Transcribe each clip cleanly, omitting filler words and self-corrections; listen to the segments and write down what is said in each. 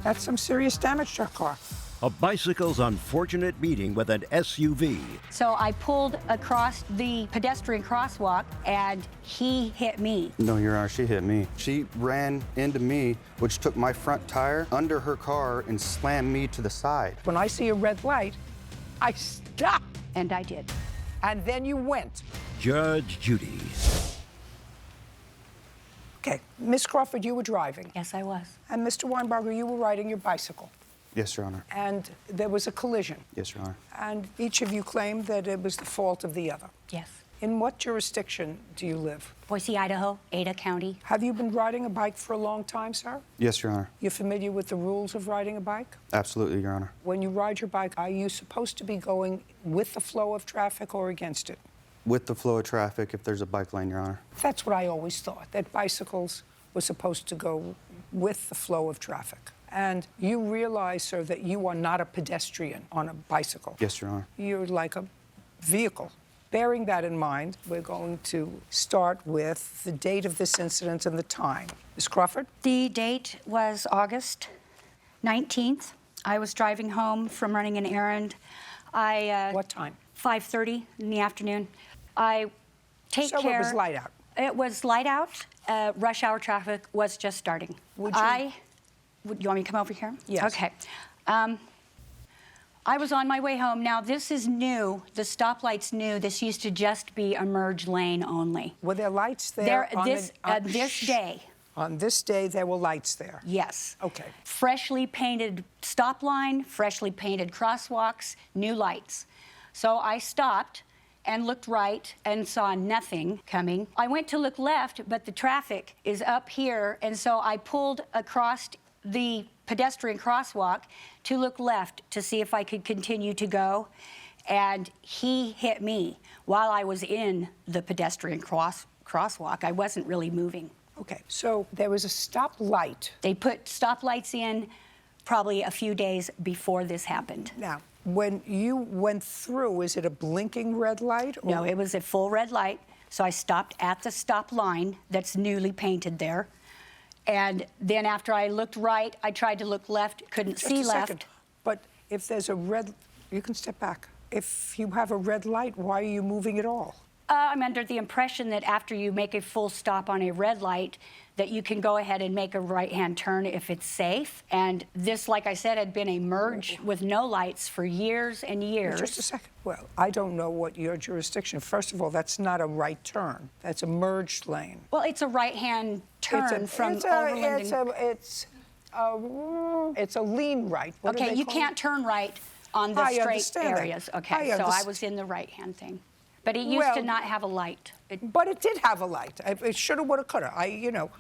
That's some serious damage to her car. A bicycle's unfortunate meeting with an SUV. So I pulled across the pedestrian crosswalk and he hit me. No, Your Honor, she hit me. She ran into me, which took my front tire under her car and slammed me to the side. When I see a red light, I stop. And I did. And then you went. Judge Judy. Okay, Miss Crawford, you were driving. Yes, I was. And Mr. Weinberger, you were riding your bicycle. Yes, Your Honor. And there was a collision. Yes, Your Honor. And each of you claimed that it was the fault of the other. Yes. In what jurisdiction do you live? Boise, Idaho, Ada County. Have you been riding a bike for a long time, sir? Yes, Your Honor. You're familiar with the rules of riding a bike? Absolutely, Your Honor. When you ride your bike, are you supposed to be going with the flow of traffic or against it? With the flow of traffic if there's a bike lane, Your Honor. That's what I always thought, that bicycles were supposed to go with the flow of traffic. And you realize, sir, that you are not a pedestrian on a bicycle. Yes, Your Honor. You're like a vehicle. Bearing that in mind, we're going to start with the date of this incident and the time. Ms. Crawford? The date was August 19th. I was driving home from running an errand. What time? 5:30 in the afternoon. I take So care. it was light out. It was light out. Rush hour traffic was just starting. Would you- You want me to come over here? Yes. Okay. I was on my way home. Now, this is new. The stoplight's new. This used to just be a merge lane only. Were there lights there? This day. On this day, there were lights there? Yes. Okay. Freshly painted stop line, freshly painted crosswalks, new lights. So I stopped and looked right and saw nothing coming. I went to look left, but the traffic is up here, and so I pulled across the pedestrian crosswalk to look left to see if I could continue to go, and he hit me while I was in the pedestrian crosswalk. I wasn't really moving. Okay, so there was a stop light. They put stoplights in probably a few days before this happened. Now, when you went through, is it a blinking red light? Or? No, it was a full red light, so I stopped at the stop line that's newly painted there. And then after I looked right, I tried to look left, couldn't Just see a left. second. But if there's a red, you can step back. If you have a red light, why are you moving at all? I'm under the impression that after you make a full stop on a red light, that you can go ahead and make a right-hand turn if it's safe. And this, like I said, had been a merge with no lights for years and years. Just a second. Well, I don't know what your jurisdiction. First of all, that's not a right turn. That's a merged lane. Well, it's a right-hand turn from Overland. It's a lean right. What do Okay, they you call can't it? turn right on the I straight understand that. areas. Okay, so I was in the right-hand thing. But it used to not have a light. But it did have a light. It shoulda, woulda, coulda.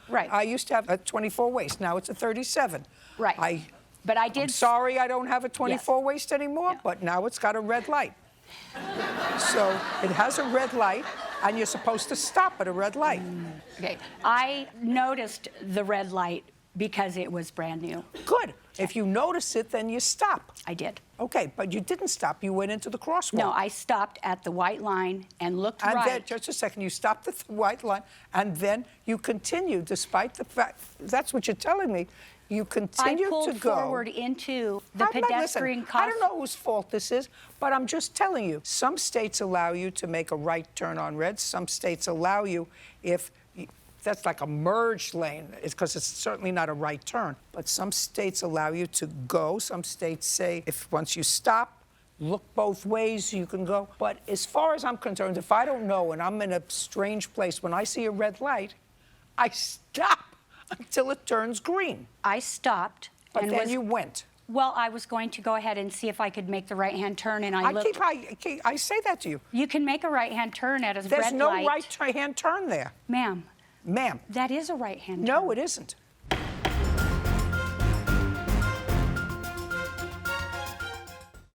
Right. I used to have a 24 waist. Now it's a 37. Right. But I did. I'm sorry I don't have a 24 Yes. waist anymore, Yeah. but now it's got a red light. So it has a red light, and you're supposed to stop at a red light. Okay, I noticed the red light because it was brand new. Good. If you notice it, then you stop. I did. Okay, but you didn't stop. You went into the crosswalk. No, I stopped at the white line and looked And right. then, just a second, you stopped at the white line, and then you continued, despite the fact, that's what you're telling me, you continued I pulled to go. forward into the I'm not- pedestrian listen, I don't know whose fault this is, but I'm just telling you. Some states allow you to make a right turn on red. Some states allow you if that's like a merged lane, because it's certainly not a right turn. But some states allow you to go. Some states say if once you stop, look both ways, you can go. But as far as I'm concerned, if I don't know and I'm in a strange place, when I see a red light, I stop until it turns green. I stopped. But and then you went. Well, I was going to go ahead and see if I could make the right-hand turn, and I looked. I say that to you. You can make a right-hand turn at a There's red no light. right-hand turn there. Ma'am, Ma'am. that is a right-hand turn. No, it isn't.